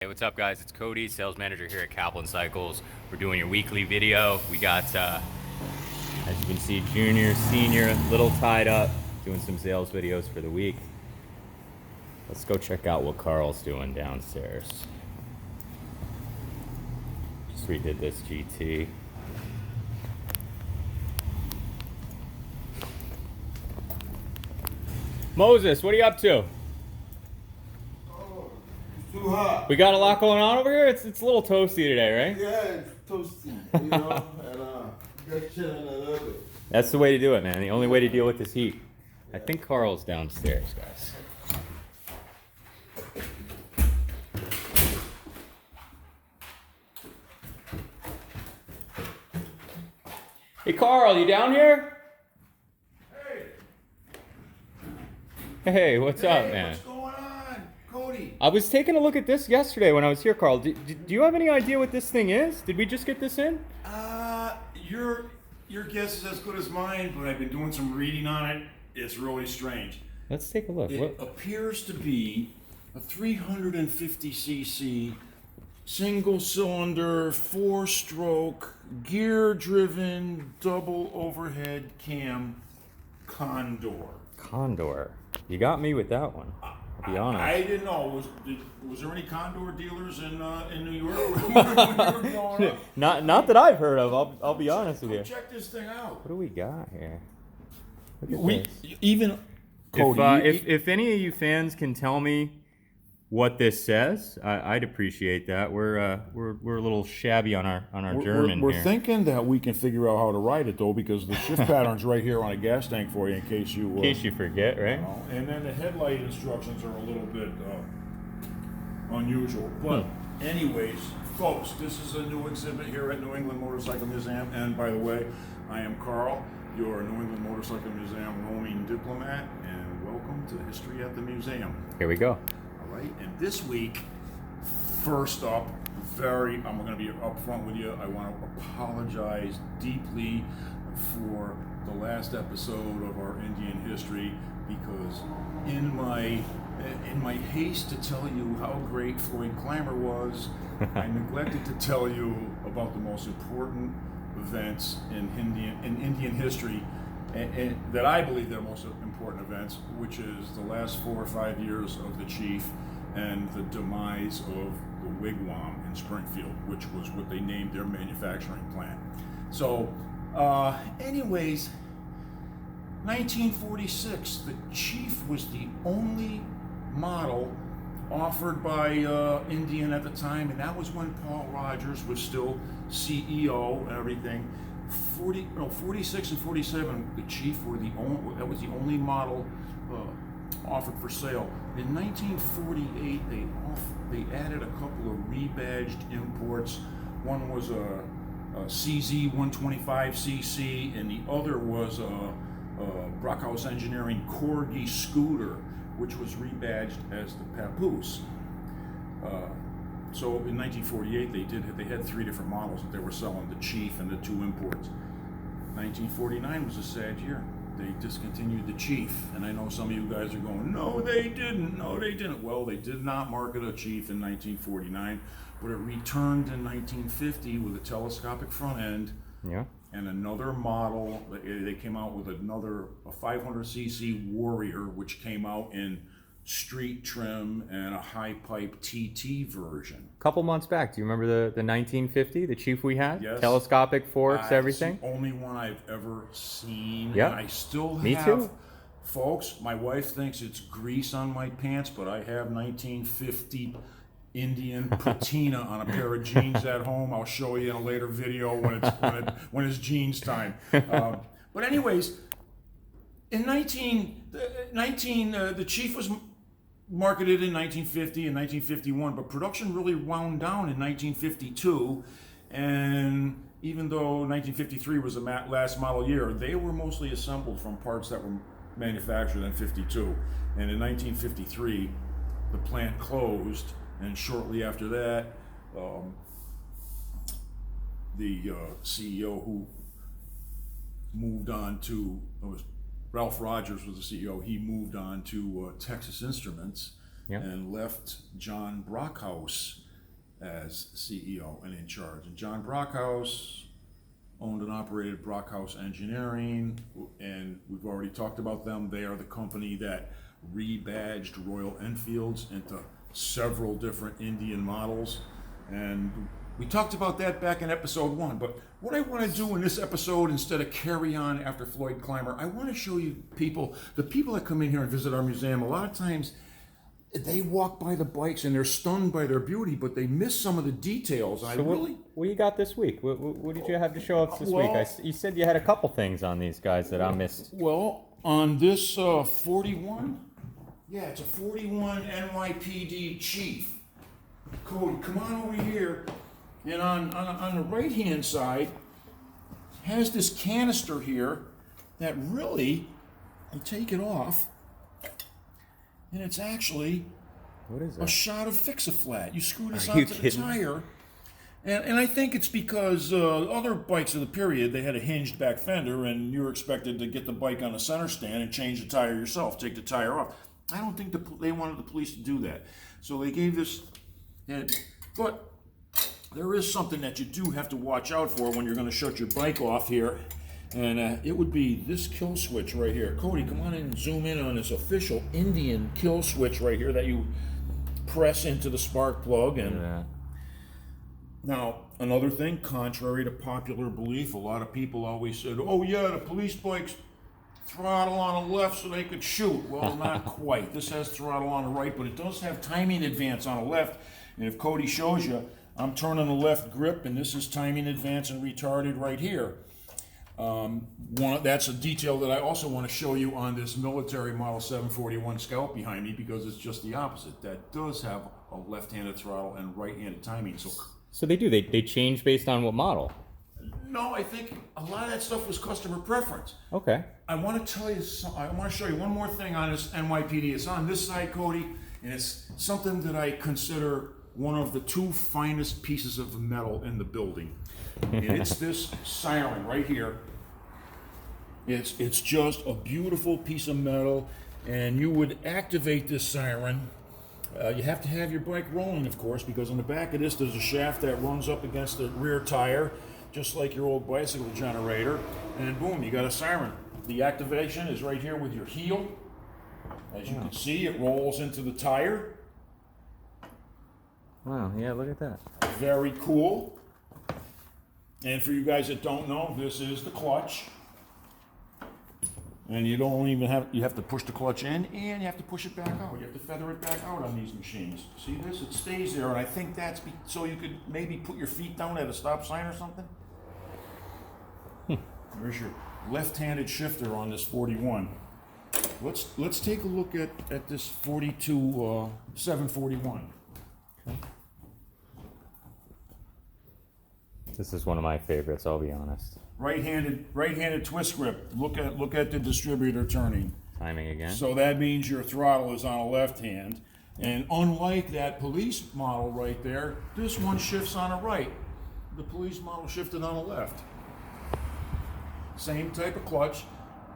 Hey, what's up guys? It's Cody, sales manager here at Kaplan Cycles. We're doing your weekly video. We got, as you can see, junior, senior, little tied up, doing some sales videos for the week. Let's go check out what Carl's doing downstairs. Just redid this GT. Moses, what are you up to? Too hot. We got a lot going on over here. It's a little toasty today, right? Yeah, it's toasty, and just chilling a little bit. That's the way to do it, man. The only way to deal with this heat. I think Carl's downstairs, guys. Hey, Carl, you down here? Hey, what's up, man? What's going on, Cody? I was taking a look at this yesterday when I was here, Carl. Do you have any idea what this thing is? Did we just get this in? Your guess is as good as mine, but I've been doing some reading on it. It's really strange. Let's take a look. It appears to be a 350cc single-cylinder, four-stroke, gear-driven, double overhead cam Condor. Condor. You got me with that one. I'll be honest. I didn't know. Was there any Condor dealers in New York? when we were growing up? Not that I've heard of. I'll be honest with you. Check this thing out. What do we got here? Look at We this. even Cody. If any of you fans can tell me what this says, I'd appreciate that. We're a little shabby on our German We're here. thinking that we can figure out how to write it though, because the shift pattern's right here on a gas tank for you in case you. In case you forget, right? And then the headlight instructions are a little bit unusual. But anyways, folks, this is a new exhibit here at New England Motorcycle Museum. And by the way, I am Carl, your New England Motorcycle Museum roaming diplomat, and welcome to History at the Museum. Here we go. All right, and this week, first up, I'm going to be upfront with you. I want to apologize deeply for the last episode of our Indian history, because in my haste to tell you how great Floyd Clamor was, I neglected to tell you about the most important events in Indian history, and that I believe they're most important events, which is the last 4 or 5 years of the chief and the demise of the wigwam in Springfield, which was what they named their manufacturing plant. So, anyways, 1946, the chief was the only model offered by Indian at the time, and that was when Paul Rogers was still CEO and everything. 46 and 47, the Chief were that was the only model offered for sale. In 1948, they added a couple of rebadged imports. One was a CZ 125cc, and the other was a Brockhouse Engineering Corgi scooter, which was rebadged as the Papoose. So in 1948, they had 3 different models that they were selling: the Chief and the 2 imports. 1949 was a sad year. They discontinued the Chief, and I know some of you guys are going, "No, they didn't. No, they didn't." Well, they did not market a Chief in 1949, but it returned in 1950 with a telescopic front end. Yeah. And another model. They came out with a 500cc Warrior, which came out in street trim and a high pipe TT version. A couple months back, do you remember the 1950, the Chief we had? Yes. Telescopic forks, everything? It's the only one I've ever seen. Yep. And I still Me have, too. Folks, my wife thinks it's grease on my pants, but I have 1950 Indian patina on a pair of jeans at home. I'll show you in a later video when it's jeans time. But anyways, in the Chief was marketed in 1950 and 1951, but production really wound down in 1952. And even though 1953 was the last model year, they were mostly assembled from parts that were manufactured in 52. And in 1953, the plant closed, and shortly after that, the CEO who moved on to, Ralph Rogers was the CEO. He moved on to Texas Instruments, Yeah. and left John Brockhouse as CEO and in charge. And John Brockhouse owned and operated Brockhouse Engineering, and we've already talked about them. They are the company that rebadged Royal Enfields into several different Indian models. And we talked about that back in episode 1, but what I want to do in this episode, instead of carry on after Floyd Clymer, I want to show you the people that come in here and visit our museum. A lot of times they walk by the bikes and they're stunned by their beauty, but they miss some of the details. So what you got this week? What did you have to show us this week? You said you had a couple things on these guys that I missed. Well, on this 41, yeah, it's a 41 NYPD Chief. Cody, come on over here. And on the right-hand side, has this canister here that really, you take it off, and it's actually what is a that? shot of Fix-A-Flat. You screw this Are you onto the kidding? tire, and I think it's because other bikes of the period, they had a hinged back fender, and you were expected to get the bike on the center stand and change the tire yourself, take the tire off. I don't think they wanted the police to do that. So they gave this, but there is something that you do have to watch out for when you're going to shut your bike off here, and it would be this kill switch right here. Cody, come on in and zoom in on this official Indian kill switch right here that you press into the spark plug. And now, another thing, contrary to popular belief, a lot of people always said, oh yeah, the police bikes throttle on the left so they could shoot. Well, not quite. This has throttle on the right, but it does have timing advance on the left. And if Cody shows you, I'm turning the left grip, and this is timing advance and retarded right here. That's a detail that I also want to show you on this military Model 741 Scout behind me, because it's just the opposite. That does have a left-handed throttle and right-handed timing. So they do. They change based on what model? No, I think a lot of that stuff was customer preference. Okay. I want to show you one more thing on this NYPD. It's on this side, Cody, and it's something that I consider one of the 2 finest pieces of metal in the building. And it's this siren right here. It's just a beautiful piece of metal, and you would activate this siren. You have to have your bike rolling, of course, because on the back of this there's a shaft that runs up against the rear tire, just like your old bicycle generator, and boom, you got a siren. The activation is right here with your heel. As you can see, it rolls into the tire. Wow, yeah, look at that. Very cool. And for you guys that don't know, this is the clutch. And you don't even you have to push the clutch in, and you have to push it back out. You have to feather it back out on these machines. See this? It stays there, and I think that's so you could maybe put your feet down at a stop sign or something. There's your left-handed shifter on this 41. Let's take a look at this 42 741. Okay. This is one of my favorites, I'll be honest. Right-handed twist grip. Look at the distributor turning. Timing again. So that means your throttle is on the left hand, and unlike that police model right there, this one shifts on the right. The police model shifted on the left. Same type of clutch,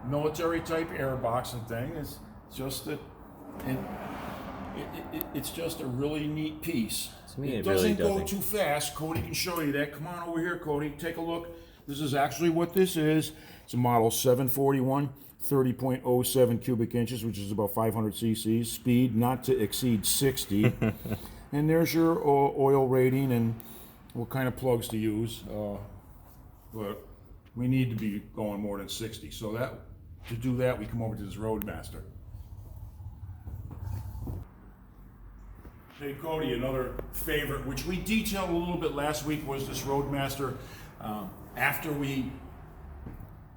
military type airbox and thing. It's just that it's just a really neat piece. To me, it really doesn't go too fast. Cody can show you that. Come on over here, Cody. Take a look. This is actually what this is. It's a model 741, 30.07 cubic inches, which is about 500 cc's. Speed not to exceed 60. And there's your oil rating and what kind of plugs to use. But we need to be going more than 60. So to do that, we come over to this Roadmaster. Hey Cody, another favorite, which we detailed a little bit last week, was this Roadmaster. After we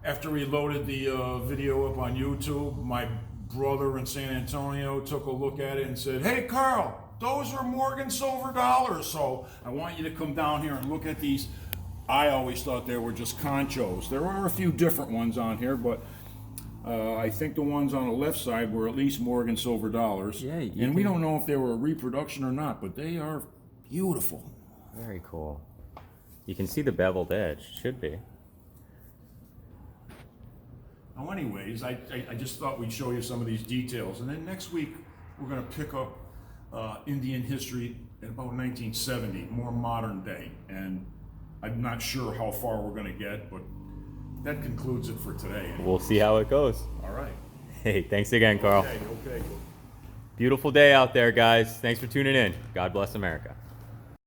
loaded the video up on YouTube, my brother in San Antonio took a look at it and said, "Hey Carl, those are Morgan silver dollars." So I want you to come down here and look at these. I always thought they were just conchos. There are a few different ones on here, but I think the ones on the left side were at least Morgan silver dollars. Yeah, and we don't know if they were a reproduction or not, but they are beautiful. Very cool. You can see the beveled edge. Should be. Now anyways, I just thought we'd show you some of these details. And then next week, we're going to pick up Indian history in about 1970, more modern day. And I'm not sure how far we're going to get, but that concludes it for today. We'll see how it goes. All right. Hey, thanks again, Carl. Okay. Beautiful day out there, guys. Thanks for tuning in. God bless America.